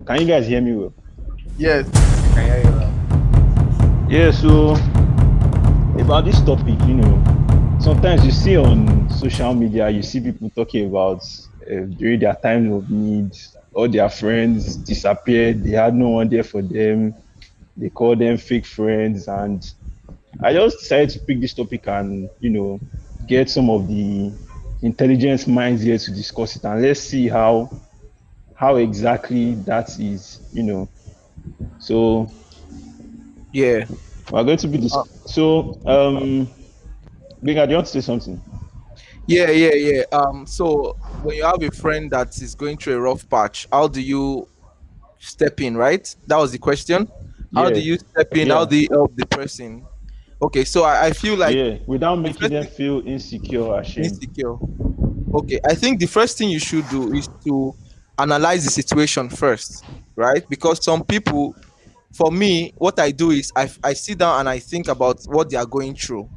Can you guys hear me well? Yes, we can hear you well. Yeah, so about this topic, sometimes you see on social media, you see people talking about during their time of need, all their friends disappeared, they had no one there for them, they call them fake friends. And I just decided to pick this topic and, get some of the intelligence minds here to discuss it. And let's see how exactly that is, So Yeah. we're going to be this. Uh, So, Benga, do you want to say something? yeah. So when you have a friend that is going through a rough patch, how do you step in, right? That was the question. How do Yeah, you step in? How yeah, do you help the person? Okay, so I feel like yeah. Without the making first them thing feel insecure or ashamed. insecure. Okay, I think the first thing you should do is to analyze the situation first, right? Because some people, for me, what I do is I sit down and I think about what they are going through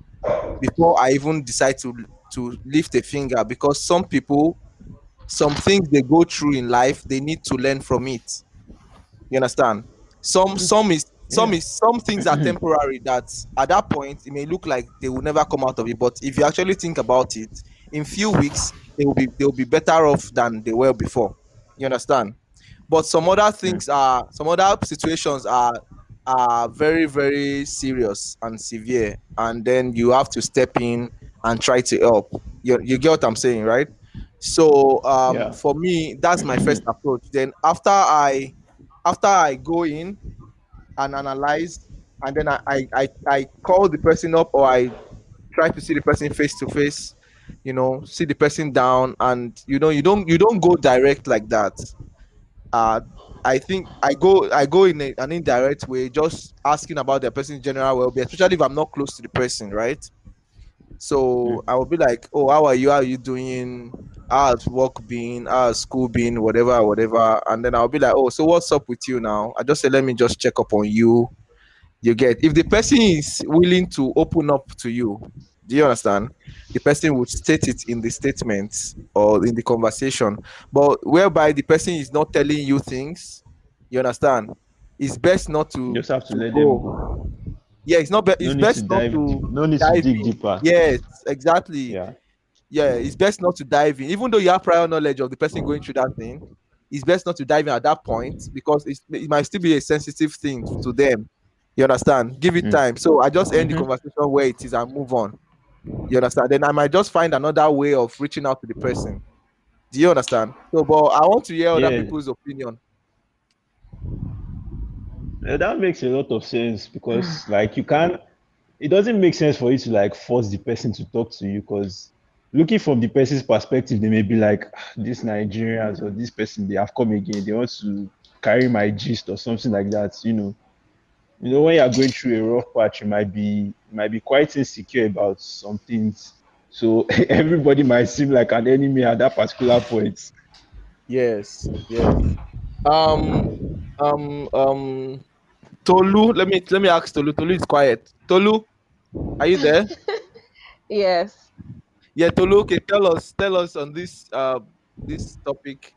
before I even decide to lift a finger. Because some people, some things they go through in life, they need to learn from it. You understand? Yeah. Some things are temporary that at that point it may look like they will never come out of it. But if you actually think about it, in few weeks they will be better off than they were before. You understand? But Mm. some other situations are very, very serious and severe, and then you have to step in and try to help. You get what I'm saying, right? So Yeah. for me, that's my first approach. Then after I go in and analyze, and then I call the person up, or I try to see the person face to face, see the person down, and you don't go direct like that. uh I think I go in an indirect way, just asking about the person's general well-being, especially if I'm not close to the person, right? So I will be like, oh, how are you? How are you doing? How's work been? How's school been? Whatever, whatever. And then I'll be like, oh, so what's up with you now? I just say, let me just check up on you. You get, if the person is willing to open up to you, do you understand? The person would state it in the statement or in the conversation. But whereby the person is not telling you things, you understand? It's best not You to just have to to let them go. go. Yeah, No it's need to best not dive deep. to No need to dive dig in. deeper. Yes, exactly. Yeah. Yeah, it's best not to dive in, even though you have prior knowledge of the person going through that thing. It's best not to dive in at that point, because it might still be a sensitive thing to them. You understand? Give it Mm. time. So I just end the Mm-hmm. conversation where it is and move on. You understand? Then I might just find another way of reaching out to the person. Do you understand? So, but I want to hear other Yeah. people's opinion. That makes a lot of sense because, like, you can't. It doesn't make sense for you to like force the person to talk to you because looking from the person's perspective, they may be like, "Ah, these Nigerians or this person, they have come again. They want to carry my gist or something like that. When you're going through a rough patch, you might be quite insecure about some things. So everybody might seem like an enemy at that particular point. Yes, yes. Um, um, um, Tolu. Let me ask Tolu. Tolu is quiet. Tolu, are you there? Yes. Yeah, Tolu. Okay, tell us on this topic.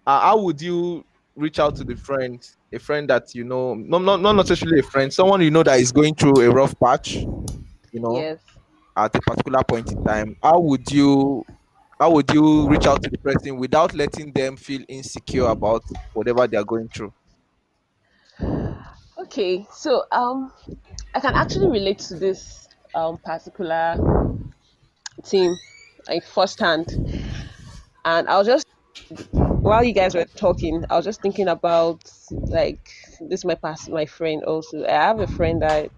How would you reach out to the friend, a friend that you know, not necessarily a friend, someone you know that is going through a rough patch, you know, Yes. at a particular point in time? How would you reach out to the person without letting them feel insecure about whatever they are going through? Okay. So I can actually relate to this particular team like firsthand. And I was just while you guys were talking, I was just thinking about like this my friend also. I have a friend that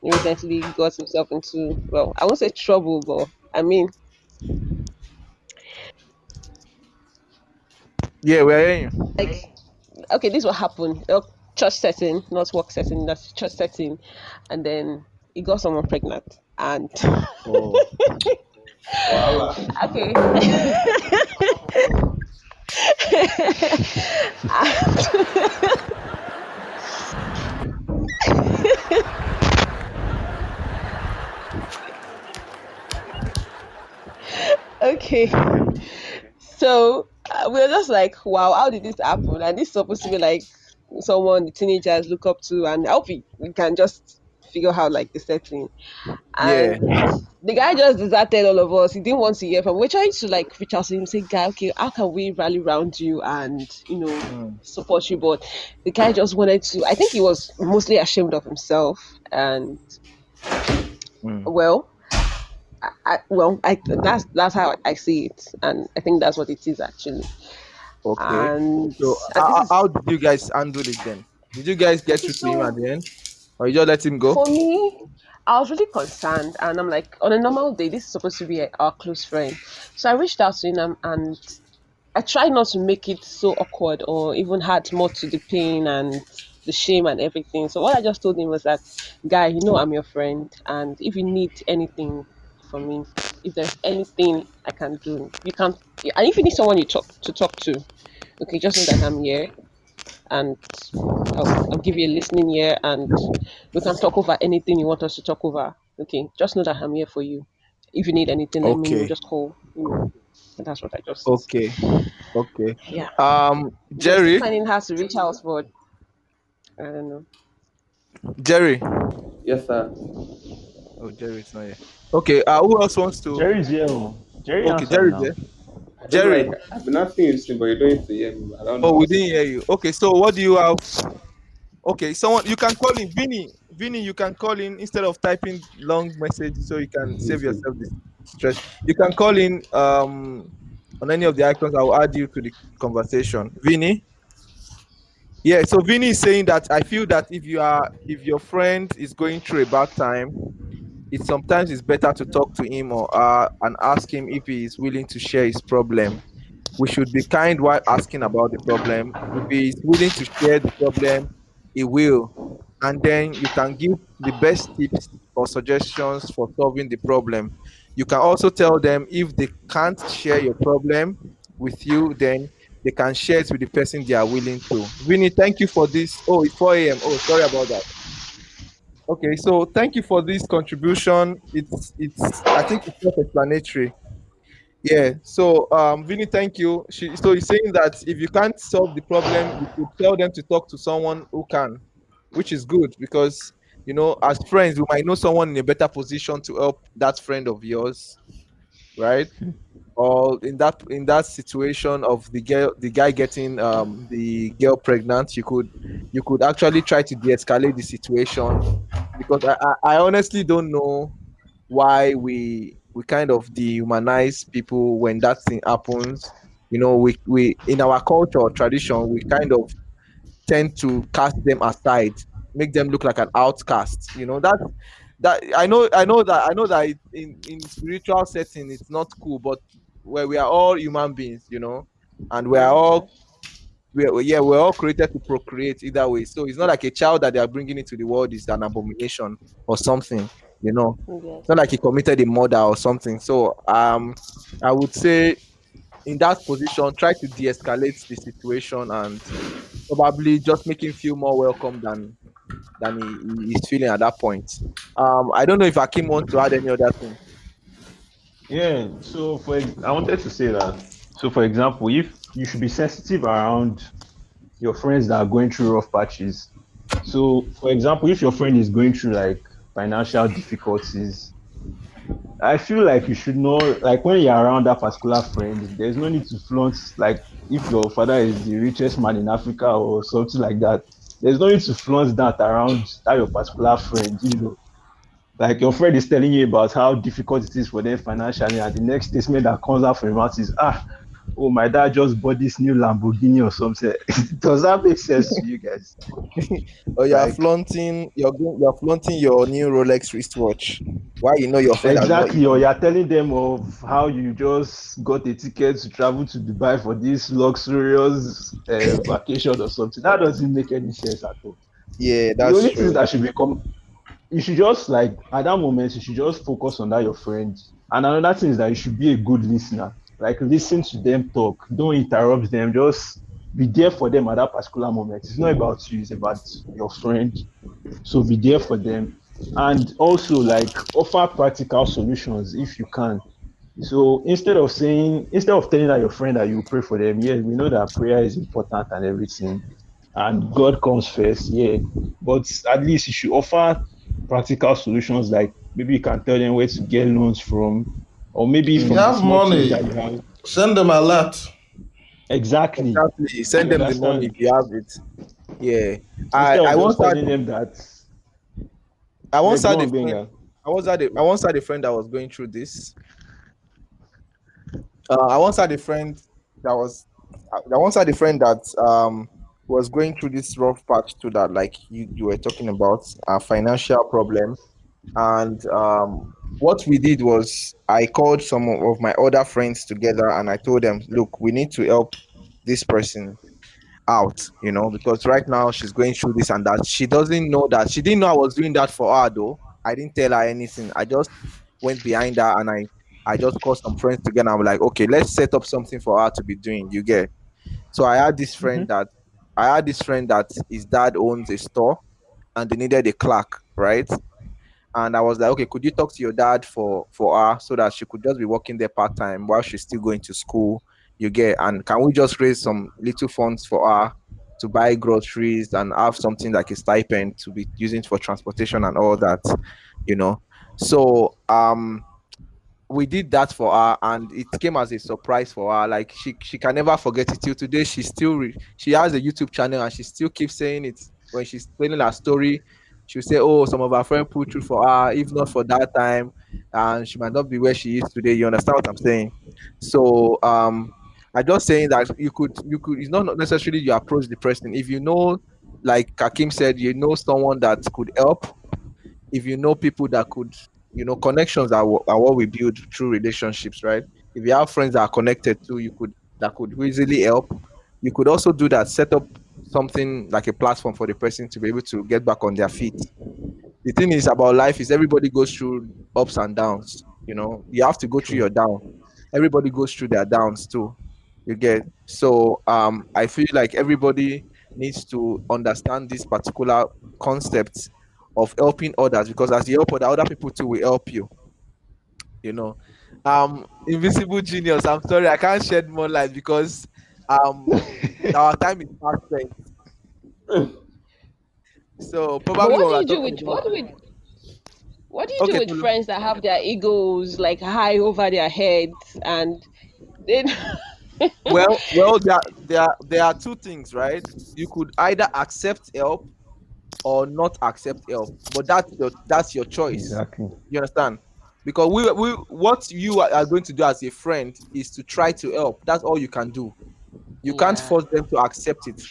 recently got himself into, well, I won't say trouble, but I mean, Yeah, we're hearing you. like, okay, this will happen. Church setting, not work setting, that's church setting. And then he got someone pregnant. And Oh, Voila. okay. Okay. So we were just like, wow, how did this happen? And this is supposed to be like someone the teenagers look up to, and I hope we can just figure out like the setting. Yeah. And the guy just deserted all of us. He didn't want to hear from. We're trying to like reach out to him, say, "Guy, okay, how can we rally around you and Mm, support you?" But the guy just wanted to. I think he was mostly ashamed of himself, and mm. well, that's how I see it, and I think that's what it is actually. Okay. So And this how is did you guys handle it then? Did you guys get okay. through to him at So the end, or you just let him go? for me, I was really concerned, and I'm like, on a normal day, this is supposed to be our close friend. So I reached out to him, and I tried not to make it so awkward or even add more to the pain and the shame and everything. So what I just told him was that, guy, I'm your friend, and if you need anything from me, if there's anything I can do, you can. And if you need someone you talk to, okay, just know that I'm here, and I'll give you a listening ear, and we can talk over anything you want us to talk over. Okay, just know that I'm here for you. If you need anything, let me know. Okay. Just call. And that's what I just. Okay. Okay. Yeah. Though still Jerry. finding hard to reach out, but I don't know. Jerry. Yes, sir. Oh, Jerry is not here. Okay. Who else wants to? Jerry's here. Oh. Jerry Okay, answered Jerry there. now. I don't know. Jerry. I've been asking you this thing, but you don't need to hear me. I don't Oh, know. we didn't hear you. Okay, so what do you have? Okay, someone you can call in Vinny. Vinny, you can call in instead of typing long message, so you can save yourself this stress. You can call in on any of the icons. I will add you to the conversation. Vinny. Yeah, so Vinny is saying that I feel that if your friend is going through a bad time, it sometimes is better to talk to him or and ask him if he is willing to share his problem. We should be kind while asking about the problem. If he is willing to share the problem, he will. And then you can give the best tips or suggestions for solving the problem. You can also tell them if they can't share your problem with you, then they can share it with the person they are willing to. Vinny, thank you for this. Oh, it's 4 a.m. Oh, sorry about that. Okay, so thank you for this contribution. It's I think it's self-explanatory. Yeah. So, Vinny, thank you. So he's saying that if you can't solve the problem, you could tell them to talk to someone who can, which is good because as friends, we might know someone in a better position to help that friend of yours, right? Or in that situation of the guy getting the girl pregnant, you could actually try to de-escalate the situation because I honestly don't know why we kind of dehumanize people when that thing happens. We in our culture or tradition, we kind of tend to cast them aside, make them look like an outcast. That I know that in spiritual setting it's not cool, but where we are all human beings, and we are Yeah. all yeah, we're all created to procreate either way. So it's not like a child that they are bringing into the world is an abomination or something, you know. It's Yes. not like he committed a murder or something. So I would say in that position, try to de-escalate the situation and probably just make him feel more welcome than he is feeling at that point. I don't know if Hakim wants to add any other thing. Yeah. So I wanted to say that. So for example, if you should be sensitive around your friends that are going through rough patches. So for example, if your friend is going through like financial difficulties, I feel like you should know, like when you're around that particular friend, there's no need to flaunt, like if your father is the richest man in Africa or something like that, there's no need to flaunt that around that your particular friend. Like your friend is telling you about how difficult it is for them financially, and the next statement that comes out from your mouth is, oh, my dad just bought this new Lamborghini or something. Does that make sense to you guys? Or Like, you're flaunting your new Rolex wristwatch. Why your friend has not exactly, or eaten? you're telling them of how you just got a ticket to travel to Dubai for this luxurious vacation or something. That doesn't make any sense at all. Yeah, The that's only thing true. that should become, you should just like at that moment, you should just focus on that your friend. And another thing is that you should be a good listener. Like listen to them talk. Don't interrupt them. Just be there for them at that particular moment. It's not about you, it's about your friend. So be there for them. And also like offer practical solutions if you can. So instead of telling that your friend that you pray for them, yes, we know that prayer is important and everything. and God comes first, yeah. But at least you should offer practical solutions, like maybe you can tell them where to get loans from, or maybe You from the Mm. have small change that money, you have. send them a lot. Exactly. Exactly. Send You them the money if understand? you have it. Yeah. Instead I of once just had telling them that, I yeah, once go had a on, friend. Benga. I once had a friend that was going through this. I once had a friend that was I once had a friend that was going through this rough patch to that, like you were talking about, a financial problem. And what we did was I called some of my other friends together and I told them, look, we need to help this person out, because right now she's going through this and that. She doesn't know that. She didn't know I was doing that for her though. I didn't tell her anything. I just went behind her and I just called some friends together. I'm like, okay, let's set up something for her to be doing. You get. So I had this friend that his dad owns a store and they needed a clerk, right? And I was like, okay, could you talk to your dad for her so that she could just be working there part time while she's still going to school? You get, and can we just raise some little funds for her to buy groceries and have something like a stipend to be using for transportation and all that, you know? So we did that for her and it came as a surprise for her. Like she can never forget it till today. She has a YouTube channel and she still keeps saying it when she's telling her story. She'll say, oh, some of her friends put through for her, if not for that time, and she might not be where she is today. You understand what I'm saying? So I just saying that you could it's not necessarily you approach the person. If you know, like Kakim said, you know someone that could help, if you know people that could, connections are what we build through relationships, right? If you have friends that are connected to you, could that could easily help, you could also do that, set up something like a platform for the person to be able to get back on their feet. The thing is about life is everybody goes through ups and downs. You have to go through True. your down. Everybody goes through their downs too. You get. So I feel like everybody needs to understand this particular concept of helping others, because as you help other people too will help you. you know Invisible genius, I'm sorry I can't shed more light because um our time is fast spent. So But probably what when do we're you do talking with about, what do you do okay, with Tolu. friends that have their egos like high over their heads and they Well, there are two things, right? You could either accept help or not accept help, but that's your choice. Exactly. You understand? Because we what you are going to do as a friend is to try to help. That's all you can do. You can't yeah, force them to accept it.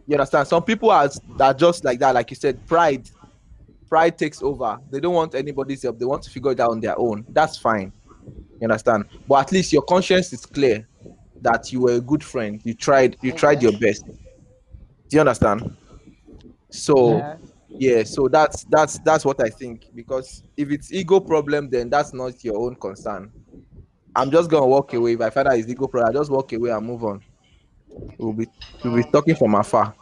You understand? Some people are just like that, like you said, pride takes over. They don't want anybody's help. They want to figure it out on their own. That's fine. You understand? But at least your conscience is clear that you were a good friend. You tried your exactly. best. Do you understand? So Yeah. yeah, so that's what I think. Because if it's ego problem, then that's not your own concern. I'm just gonna walk away. If I find out it's ego problem, I just walk away and move on. We'll be we'll be talking from afar.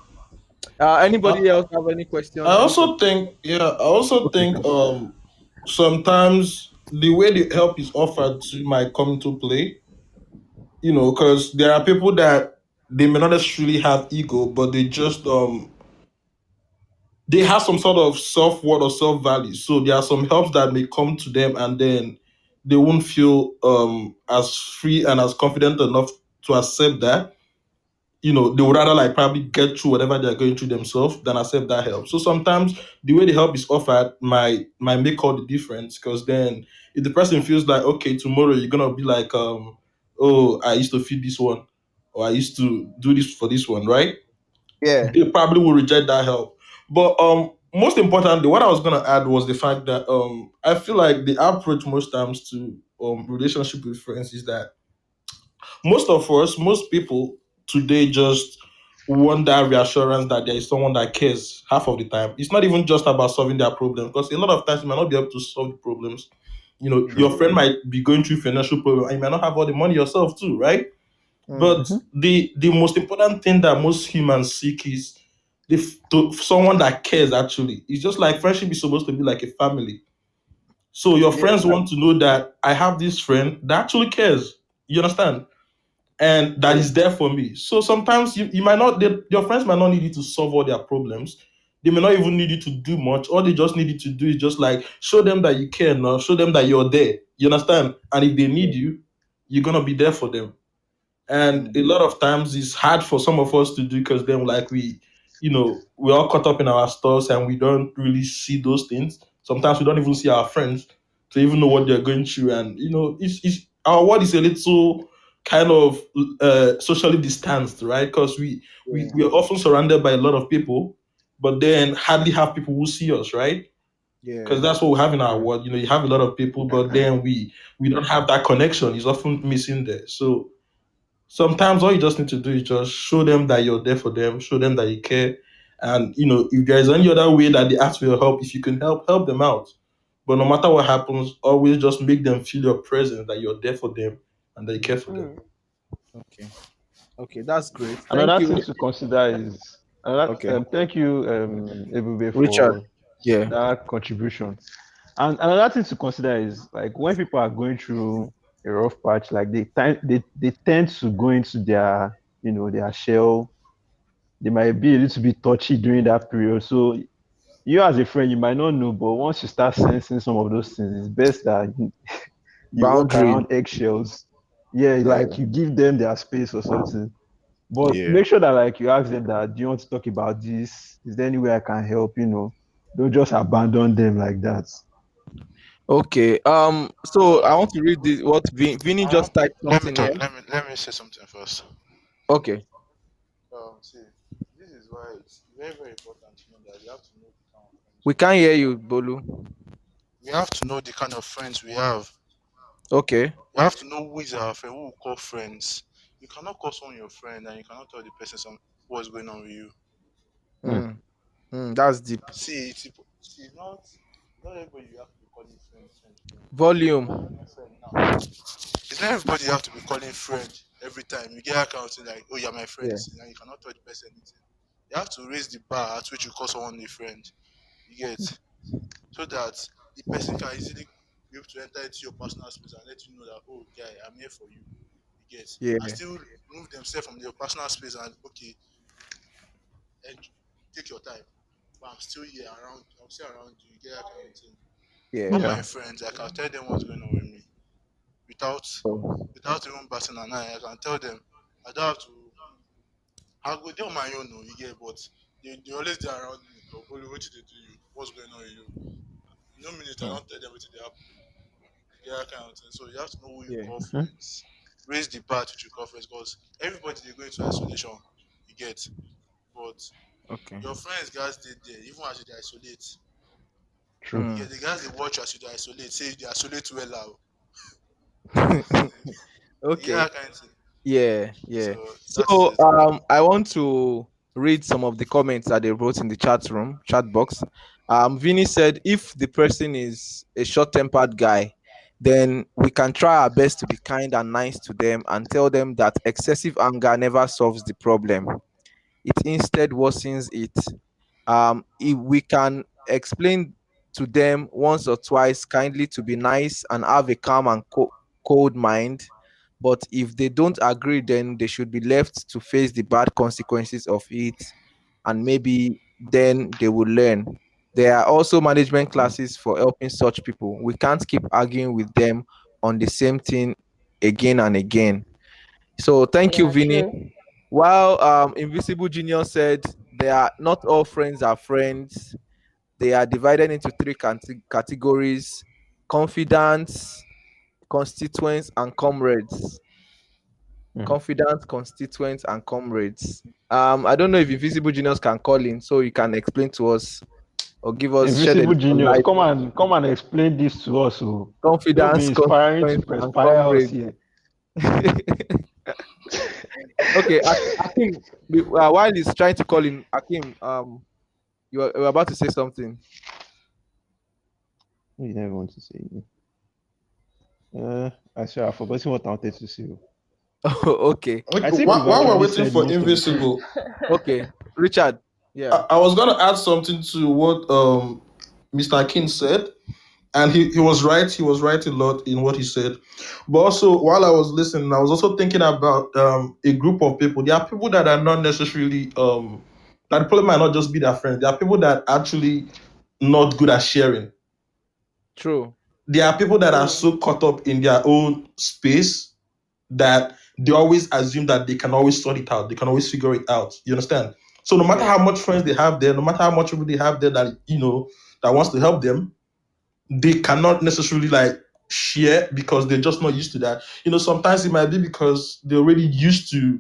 I, Anybody else have any I question? Anything? also think, yeah, I also Okay. think sometimes the way the help is offered to might come into play, because there are people that they may not necessarily have ego, but they have some sort of self worth or self value. So there are some helps that may come to them, and then they won't feel as free and as confident enough to accept that. They would rather like probably get through whatever they're going through themselves than accept that help. So sometimes the way the help is offered might make all the difference, because then if the person feels like, okay, tomorrow you're gonna be like, oh, I used to feed this one, or I used to do this for this one, right? Yeah. They probably will reject that help. But most importantly, what I was gonna add was the fact that I feel like the approach most times to relationship with friends is that most people today just want that reassurance that there is someone that cares half of the time. It's not even just about solving their problem, because a lot of times you might not be able to solve the problems. Mm. Your friend might be going through financial problem and you might not have all the money yourself too, right? Mm. But Mm-hmm. the most important thing that most humans seek is someone that cares actually. It's just like friendship is supposed to be like a family. So your Yeah. friends want to know that I have this friend that actually cares. You understand? and that is there for me. So sometimes you might not, your friends might not need you to solve all their problems. They may not even need you to do much. All they just need you to do is just like show them that you care now, show them that you're there. You understand? And if they need you, you're gonna be there for them. And a lot of times it's hard for some of us to do because then like we're all caught up in our stuff and we don't really see those things. Sometimes we don't even see our friends to even know what they're going through. And it's our world is a little kind of socially distanced, right? Because we are often surrounded by a lot of people, but then hardly have people who see us, right? Because Yeah. that's what we have in our world. You have a lot of people, but then we don't have that connection. It's often missing there. So sometimes all you just need to do is just show them that you're there for them, show them that you care. And if there's any other way that they ask for your help, if you can help them out. But no matter what happens, always just make them feel your presence, that you're there for them and that you care for them. Mm. Okay. Okay, that's great. Thank Another you. thing to consider is Okay. thank you, Ebube, Richard. for Yeah. that contribution. And another thing to consider is like when people are going through a rough patch, like they tend to go into their their shell. They might be a little bit touchy during that period. So you as a friend, you might not know, but once you start sensing some of those things, it's best that you walk Boundary. around eggshells. Yeah, Yeah. like you give them their space or something. But Yeah. make sure that like you ask them that, do you want to talk about this? Is there any way I can help? Don't just abandon them like that. Okay. So I want to read this. What Vinny just typed Let me something here. talk. Let me say something first. Okay. See, this is why it's very very important to know that you have to know the kind of friends We you have. can't hear you, Bolu. We have to know the kind of friends we have. Okay. We have to know who is our friend, who we call friends. You cannot call someone your friend and you cannot tell the person what's going on with you. Hmm. That's deep. See, not everybody you have to be calling friend. Volume. My friend now. It's not everybody you have to be calling friend every time. You get accounting like, oh, you're my friend. Yeah. You see, now you cannot tell the person anything. You have to raise the bar at which you call someone a friend. You get so that the person can easily be able to enter into your personal space and let you know that, oh, guy, I'm here for you. You get and Yeah. still remove themselves from your personal space and okay, and take your time. But I'm still here around. I'm still around you. You get that kind of thing. All Yeah. my Yeah. friends, I can tell them what's going on with me without Oh. without even batting an eye. I can tell them. I don't have to. I go there on my own, no, you get, but they always there around me. Oh, Bolu, what did they do you? What's going on with you? No minute, I Hmm. don't tell them what they happen. You get that kind of thing. So you have to know who you Yeah. call Mhm. friends. Raise the bar which you call friends because everybody they go into isolation. You get, but Okay. your friends guys they there even as they isolate. True. You Hmm. get the guys they watch as you dey isolate. Say they isolate well now. You get Okay. that kind of thing. Yeah, So yeah. that is So it. I want to read some of the comments that they wrote in the chat box. Vinny said if the person is a short-tempered guy, then we can try our best to be kind and nice to them and tell them that excessive anger never solves the problem. It instead worsens it. If we can explain to them once or twice kindly to be nice and have a calm and cold mind, but if they don't agree, then they should be left to face the bad consequences of it, and maybe then they will learn. There are also management classes for helping such people. We can't keep arguing with them on the same thing again and again. So thank you, Yeah, Vinny. true. While Invisible Genius said they are not all friends are friends. They are divided into three categories: confidants, constituents, and comrades. Mhm. Confidants, constituents, and comrades. I don't know if Invisible Genius can call in so you can explain to us or shed a Invisible little genius, light. come and explain this to us. Oh. Don't be Confidants, inspiring to constituents, and perspire us comrades. here. Okay, Akim, while he's trying to call in, Akim, you were about to say something. You never want to say. I swear, I've forgotten what I wanted to say. Okay, I Okay, think we've while we're actually waiting said for most of the things. Invisible, okay, Richard. Yeah. I was gonna add something to what Mr. King said. And he was right. He was right a lot in what he said. But also, while I was listening, I was also thinking about a group of people. There are people that are not necessarily that the problem might not just be their friends. There are people that are actually not good at sharing. True. There are people that are Yeah. so caught up in their own space that they always assume that they can always sort it out. They can always figure it out. You understand? So no matter Yeah. how much friends they have there, no matter how much people they have there that that wants to help them, they cannot necessarily like share because they're just not used to that. Sometimes it might be because they're already used to,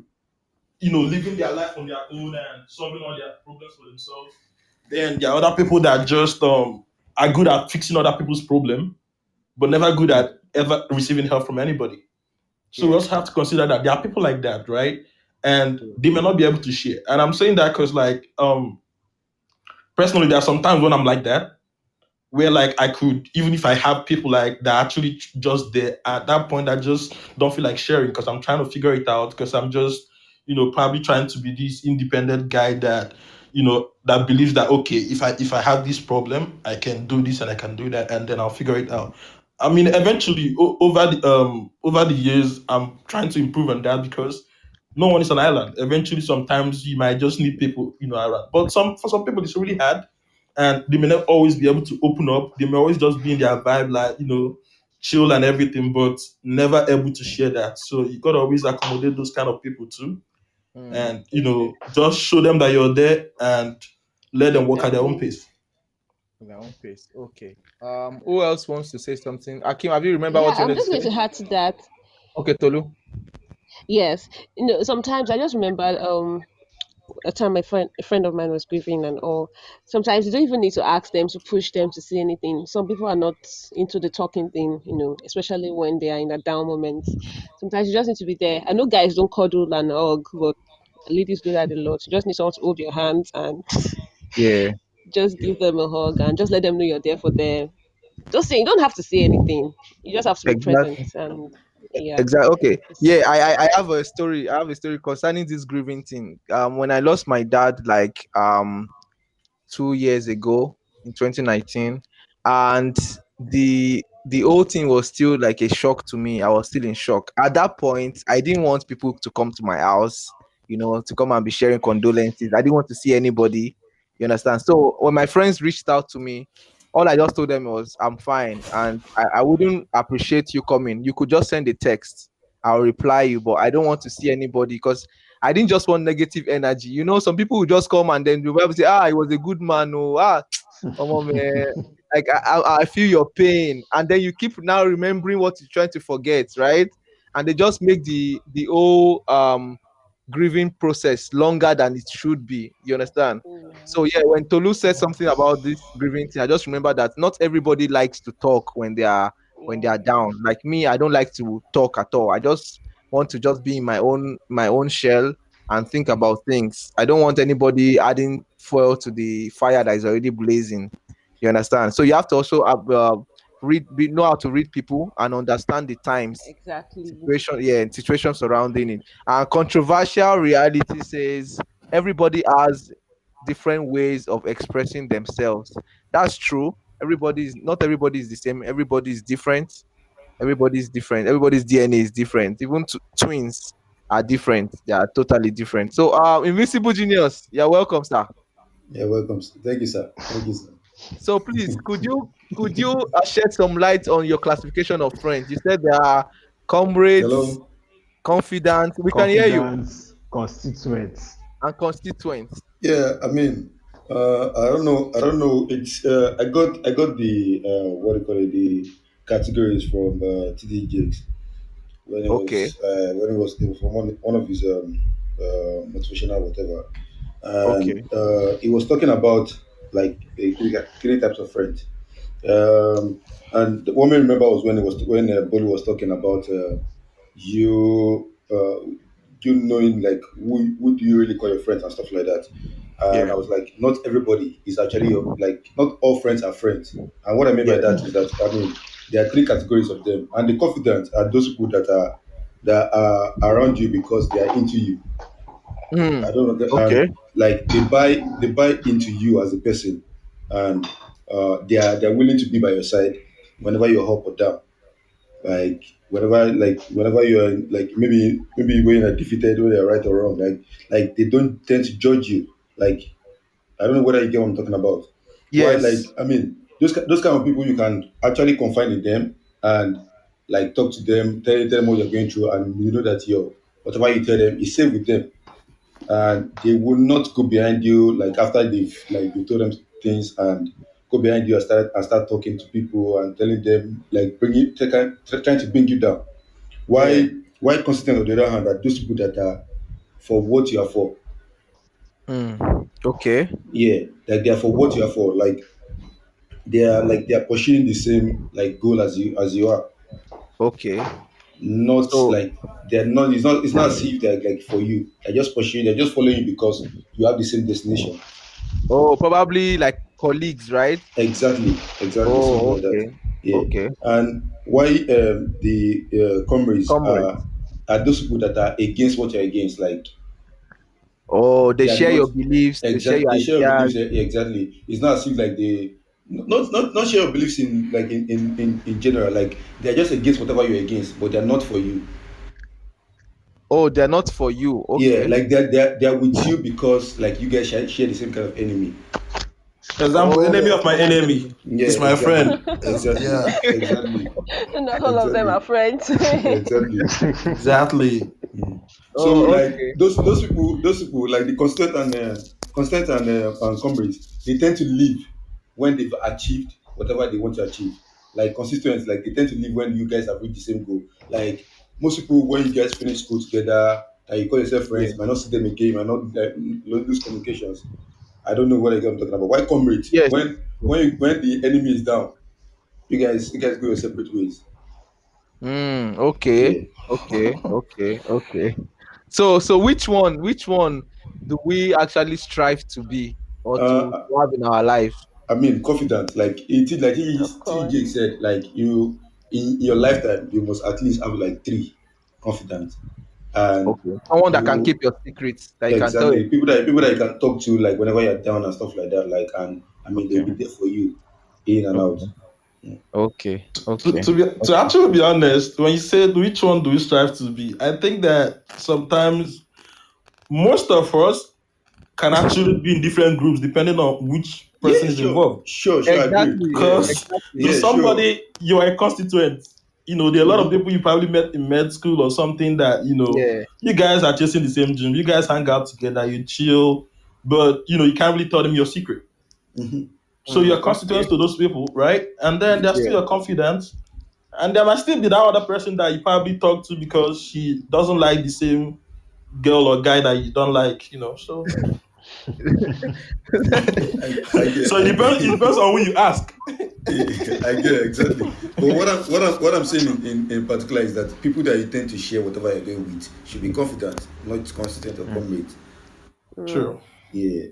living their life on their own and solving all their problems for themselves. Then there are other people that just are good at fixing other people's problem, but never good Mm. at ever receiving help from anybody. So we Yeah. also have to consider that there are people like that, right? And True. they may not be able to share. And I'm saying that because, like, personally, there are some times when I'm like that, where like I could, even if I have people like that actually just there at that point, I just don't feel like sharing because I'm trying to figure it out because I'm just probably trying to be this independent guy that that believes that, okay, if I have this problem, I can do this and I can do that and then I'll figure it out. I mean, eventually over the years, I'm trying to improve on that because no one is an island. Eventually, sometimes you might just need people around. But for some people, it's really hard and they may not always be able to open up. They may always just be in their vibe, like chill and everything, but never able to share that. So you gotta always accommodate those kind of people too, Mm. and just show them that you're there and let them work at their own Exactly. pace. At their own pace. Okay. Who else wants to say something? Akim, have you remember Yeah, what you I'm wanted to just going say? to add to that. Okay, Tolu. Yes, sometimes I just remember a time a friend of mine was grieving and all. Sometimes you don't even need to ask them to push them to say anything. Some people are not into the talking thing, especially when they are in a down moment. Sometimes you just need to be there. I know guys don't cuddle and hug, but ladies do that a lot. You just need someone to hold your hands and Yeah. just give them a hug and just let them know you're there for them. Just say you don't have to say anything. You just have to be present Exactly. and yeah. Exactly. Okay. Yeah, It's, I have a story. I have a story concerning this grieving thing. When I lost my dad, like 2 years ago in 2019, and the whole thing was still like a shock to me. I was still in shock at that point. I didn't want people to come to my house, to come and be sharing condolences. I didn't want to see anybody. You understand? So when my friends reached out to me, all I just told them was I'm fine, and I wouldn't appreciate you coming. You could just send a text. I'll reply you, but I don't want to see anybody because I didn't just want negative energy. Some people will just come and then they'll say, he was a good man. Oh, come on, man. Like, I feel your pain. And then you keep now remembering what you're trying to forget, right? And they just make the whole grieving process longer than it should be. You understand? yeah, So, yeah, when Tolu said something about this grieving thing, I just remember that not everybody likes to talk when they are yeah, down. Like me, I don't like to talk at all. I just want to just be in my own shell and think about things. I don't want anybody adding fuel to the fire that is already blazing. You understand? So you have to also know how to read people and understand the times, exactly. situation, yeah, and situation surrounding it. And controversial reality says everybody has different ways of expressing themselves. That's true. Everybody's not everybody is the same. Everybody is different. Everybody's different. Everybody's DNA is different. Even twins are different. They are totally different. So, Invincible Genius, you're welcome, sir. Yeah, welcome. Thank you, sir. Thank you, sir. So, please, could you shed some light on your classification of friends? You said there are comrades, Hello. confidants. We can hear you, confidence, constituents. and constituents. Yeah, I mean, I don't know. I don't know. It's I got the what do you call it, the categories from TD Jakes when Okay, it was from one of his motivational whatever, and okay, he was talking about like three types of friends. Um, and the one I remember was when Bolu was talking about you you knowing like who do you really call your friends and stuff like that. And yeah, I was like, not everybody is actually like not all friends are friends. And what I mean by yeah, that is that I mean there are three categories of them, and the confident are those people that are around you because they are into you. I don't know, and okay, like they buy into you as a person, and they're willing to be by your side. whenever you're up or down. Like whenever you're like maybe when you're defeated, whether you're right or wrong, like they don't tend to judge you. Like I don't know whether you get what I'm talking about. Why? Yes. Like I mean, those kind of people you can actually confide in them and like talk to them, tell them what you're going through, and you know that your whatever you tell them is safe with them, and they will not go behind you like after they've like you told them things and go behind you and start talking to people and telling them like trying to bring you down. Yeah. Why consistent on the other hand are those people that are for what you are for. Okay. Yeah, like they are for what you are for. Like they are pursuing the same like goal as you are. Okay. Not So, like they're not. It's not as if they're like for you. They're just pursuing. They're just following you because you have the same destination. oh, probably like colleagues, right? Exactly, something Oh, like that. okay. Yeah, Okay. and why the comrades Comrades. are those people that are against what you're against. Like Oh, they they are share not your beliefs, they share exact. your They share your beliefs ideas. exactly. It's not as if like they not share your beliefs in like in general. Like they're just against whatever you're against, but they're not for you. Oh, they're not for you. Yeah, Okay. like they're with you because like you guys share the same kind of enemy. Example, enemy of my enemy Oh, Yeah, is my friend. exactly, Yeah, exactly, Not all of them exactly, are friends. exactly. exactly. Mm. So oh, like okay. those people like the constant and comrades, they tend to leave when they've achieved whatever they want to achieve. Like consistent, like they tend to leave when you guys have reached the same goal. Like most people, when you guys finish school together and you call yourself Yeah. friends, you might not see them again, you might not like, lose communications. I don't know what I'm talking about. Why comrades? Yes. When the enemy is down, you guys go your separate ways. Okay. Yeah. Okay. So which one do we actually strive to be or Uh, to have in our life? I mean, confident. Like Of TJ course. said, like you in your lifetime, you must at least have like three confident, and Okay. Someone that can you keep your secrets, that you can tell your exactly people that you can talk to like whenever you're down and stuff like that. Like, and I mean, they'll okay. be there for you, in and out. Okay. Okay. To, Okay. to be to actually be honest, when you said which one do we strive to be, I think that sometimes most of us can actually be in different groups depending on which person Yeah, is sure, involved. sure, sure. I agree. Exactly. Yeah, Because to Exactly. yeah, sure. somebody, you're a constituent. There are a lot of Hmm. people you probably met in med school or something that, Yeah. you guys are chasing the same dream. You guys hang out together, you chill, but, you can't really tell them your secret. Hmm. So you're Okay. constituents to those people, right? And then they're still Yeah. your confidants. And there might still be that other person that you probably talk to because she doesn't like the same girl or guy that you don't like. So I get, so it I depends, it get. depends on who you ask. Yeah, I get it, exactly. But what I'm saying in particular is that people that you tend to share whatever you're going with should be confident, not consistent or comrade. Mm. True. Yeah.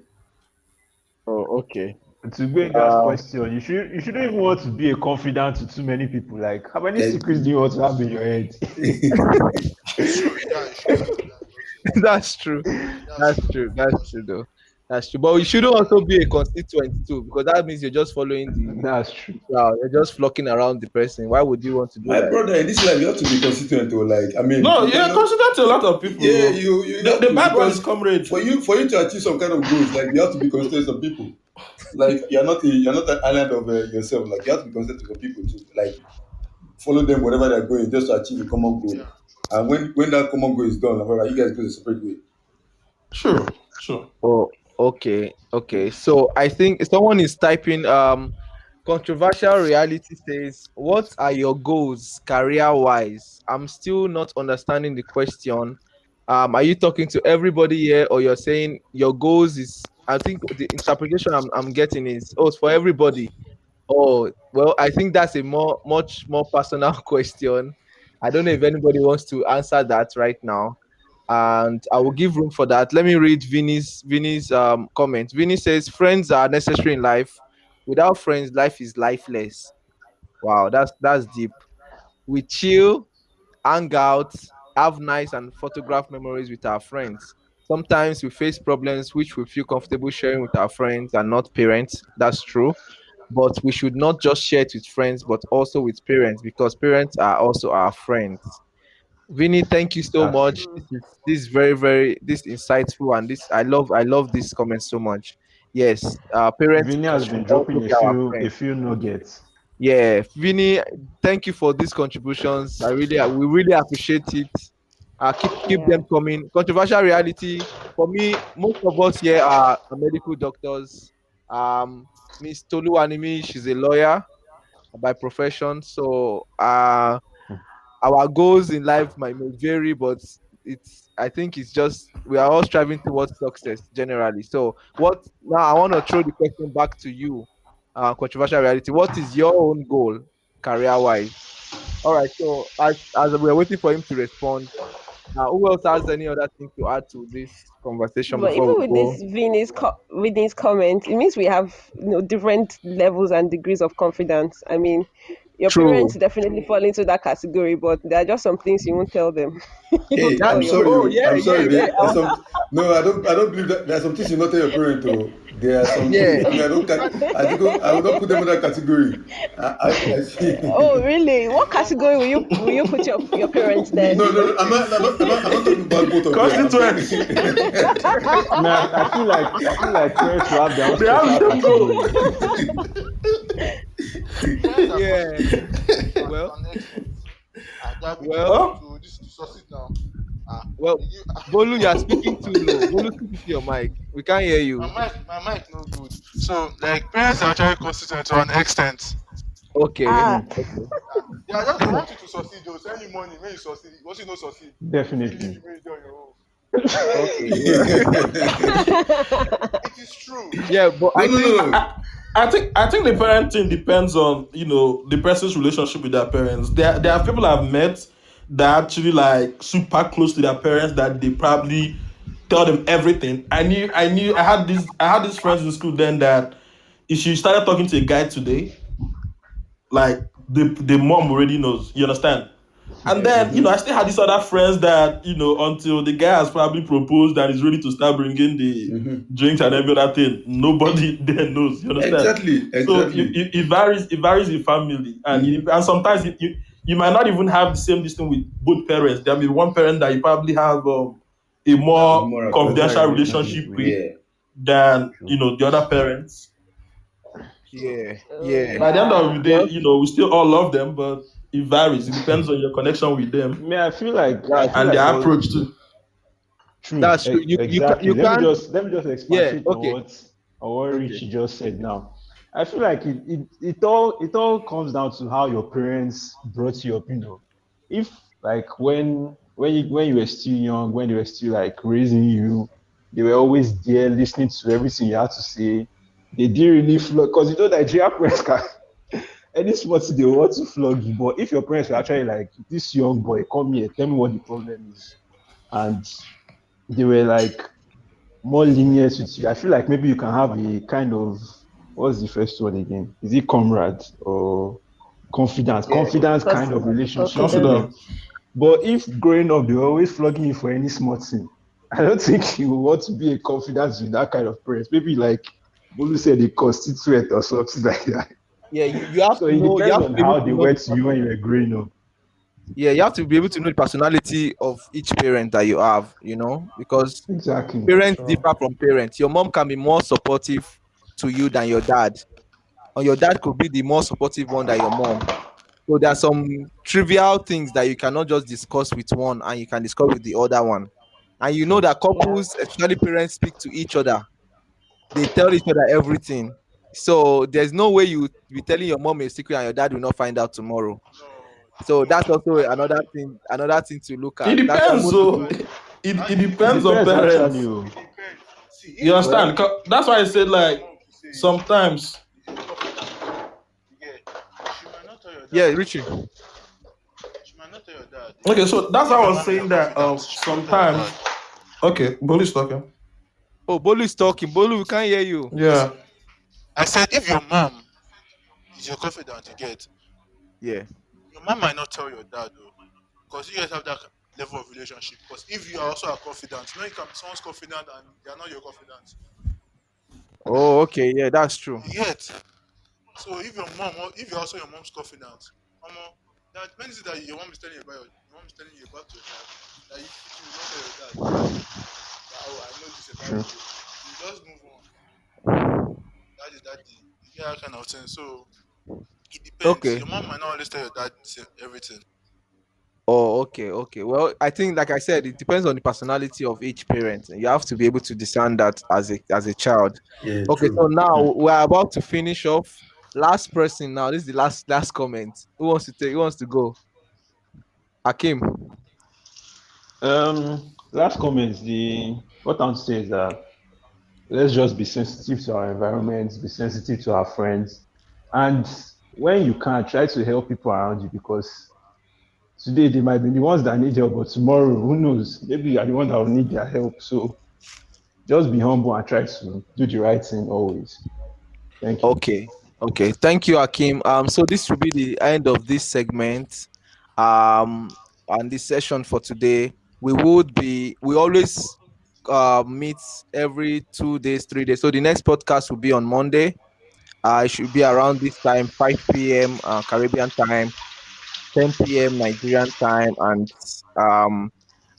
Oh, okay. To Benga's Um, question, you shouldn't even want to be a confidant to too many people. Like, how many Eh, secrets do you want to have in your head? It's true. You shouldn't do that because that's true. that's That's true. true. That's Because true, though. That's true. But you shouldn't also be a constituent too, because that means you're just following the That's true. crowd. You're just flocking around the person. Why would you want to do My that? brother, in this life, you have to be constituent. Or like, I mean, No, you yeah, know, consider to a lot of people. yeah, Oh. you The, have the to bad one is because comrade. for you to achieve some kind of goals, like you have to be considerate of people. Like you're not an island of yourself. Like you have to be considerate of people to like follow them wherever they're going just to achieve a common goal. Yeah. And when that common goal is done, like, you guys go a separate way. Sure, sure. Oh, okay, okay. So I think someone is typing controversial reality says, what are your goals career wise? I'm still not understanding the question. Are you talking to everybody here or you're saying your goals is I think the interpretation I'm getting is oh it's for everybody. Oh, well, I think that's a much more personal question. I don't know if anybody wants to answer that right now. And I will give room for that. Let me read Vinny's comment. Vinny says friends are necessary in life. Without friends, life is lifeless. Wow, that's deep. We chill, hang out, have nice and photograph memories with our friends. Sometimes we face problems which we feel comfortable sharing with our friends and not parents. That's true. but we should not just share it with friends, but also with parents because parents are also our friends. Vinny, thank you so That's much. true. This is very very this insightful, and this I love this comment so much. Yes, parents Vinny has should been also dropping be our a friends. few nuggets. Yeah, Vinny, thank you for these contributions. We really appreciate it. Keep Yeah. them coming. Controversial reality for me. Most of us here are medical doctors. Miss Toluwanimi, she's a lawyer by profession. So our goals in life may vary, but it's I think it's just we are all striving towards success generally. So what now? I want to throw the question back to you. Controversial reality. What is your own goal career wise? All right. So as we're waiting for him to respond, who else has any other thing to add to this conversation But before even we with go? Vinny's comment, it means we have different levels and degrees of confidence. I mean, your True. parents definitely fall into that category, but there are just some things you won't tell them. You won't Hey, That tell I'm your sorry. oh mom. Oh, yeah I'm yeah sorry. yeah. There's some. No, I don't believe that. There are some things you not tell your parent. Oh, there are some Yeah. things. I mean, I don't. I will not put them in that category. I see. Oh, really? What category will you put your parents then? No, no, no. I'm not talking about both of them. I'm talking. Constituents, Man, I feel like parents will have their own they have special them go. category. Parents are Yeah. constituents to Well an extent. That be well to Oh, to succeed now. well. You, Bolu, you are speaking too low. Bolu, speak into your mic. We can't hear you. my mic no good. So like parents are actually constituent to an extent. Okay. Ah, Mm, Okay. They want you to succeed. They will send you money when you succeed. Once you not succeed, they leave definitely. you when you do on your own. Okay. It is true. Yeah, but No, I no, think no. I think the parenting depends on the person's relationship with their parents. There are people I've met that are actually like super close to their parents that they probably tell them everything. I had these friends in school then that if she started talking to a guy today, like the mom already knows. You understand? And Yeah, they then, do. I still had these other friends that, until the guy has probably proposed and is ready to start bringing the Mhm. drinks and every other thing, nobody there knows. You understand? Exactly, So exactly. it varies in family, and Hmm. and sometimes you might not even have the same distance with both parents. There may be one parent that you probably have a It's more more Closer confidential approachable. relationship relationship with. with Yeah. than True. the other parents. yeah, oh yeah. By the end of the yeah. day, Well, we still all love them, but it varies. It depends on your connection with them Me, I feel that's and like their what approach to. true. that's true. Exactly. You Let me can't. just Yeah. expatiate Okay. on what Okay. Richie just said now. I feel like it all comes down to how your parents brought you up, If like when you were still young, when they were still like raising you, they were always there listening to everything you had to say. They didn't really flog because Nigerian parents can any small thing they want to flog you. But if your parents were actually like this young boy, come here, tell me what the problem is, and they were like more lenient with you. I feel like maybe you can have a kind of what's the first word again? Is it comrade or confidence? Yeah. Confidence kind Cause of relationship with confidence. them. Confidence. But if growing up they're always flogging you for any small thing, I don't think you want to be a confidence with that kind of parents. Maybe like Bolu said, a constituent or something like that. Yeah. You have So to it know. You depends have to on be able how to they know were the to you when you were growing up. yeah. You have to be able to know the personality of each parent that you have. Because Exactly. parents Sure. differ from parents. Your mom can be more supportive to you than your dad, or your dad could be the more supportive one than your mom. So there are some trivial things that you cannot just discuss with one and you can discuss with the other one. And you know True. that Yeah. couples, especially parents, speak to each other. They tell each other everything. So there's no way you be telling your mom a secret and your dad will not find out tomorrow. So No. that's also another Actually, thing, another thing to look It at. That's why depends, most so people, actually, it It depends on depends actually. parents. Oh. it depends. See, You if well, understand? That's why I said your like mom to say sometimes. is a confidant, yeah, she might not tell your yeah, dad. Richie. She might not tell your dad. Okay, so that's If why I your was mom is your saying that confidant, she might not tell your dad. sometimes. Okay, Bully's talking. Oh, Bolu is talking. Bolu, we can't hear you. Yeah. I said if your mom is your confidant, you get, Yeah. your mom might not tell your dad though, because you guys have that level of relationship. Because if you are also a confidant, you can be someone's confidant and they are not your confidant. Oh, okay. Yeah, that's true. Yet, So if you're also your mom's confidant, there are many things that your mom is telling you about your mom is telling you about your dad that you feel you will not tell your dad. That, oh, I know this about True. you. You just move on. That is that thing. You get that kind of thing. So it depends. Okay. Your mom might not always tell your dad everything. Oh, okay, okay. Well, I think, like I said, it depends on the personality of each parent. You have to be able to discern that as a child. Yeah, Okay, so true. now Hmm. we're about to finish off. Last person now. This is the last comment. Who wants to take? Who wants to go? Hakeem. Last comments. The what I want to say is that let's just be sensitive to our environment, be sensitive to our friends, and when you can, try to help people around you because today they might be the ones that need help, but tomorrow, who knows? Maybe you are the one that will need their help. So just be humble and try to do the right thing always. Thank you. Okay. Okay. Thank you, Hakeem. So this will be the end of this segment. And this session for today. We always meet every 2 days, 3 days. So the next podcast will be on Monday. It should be around this time, 5 p.m. Caribbean time, 10 p.m. Nigerian time, and um,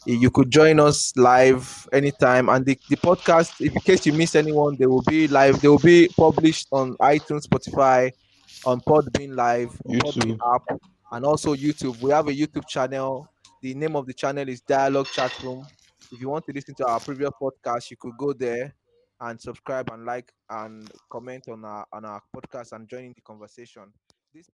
you could join us live anytime. And the podcast, if in case you miss anyone, they will be live. They will be published on iTunes, Spotify, on Podbean Live, on Podbean YouTube. app, and also YouTube. We have a YouTube channel. The name of the channel is Dialogue Chatroom. If you want to listen to our previous podcast, you could go there and subscribe and like and comment on our podcast and join in the conversation. This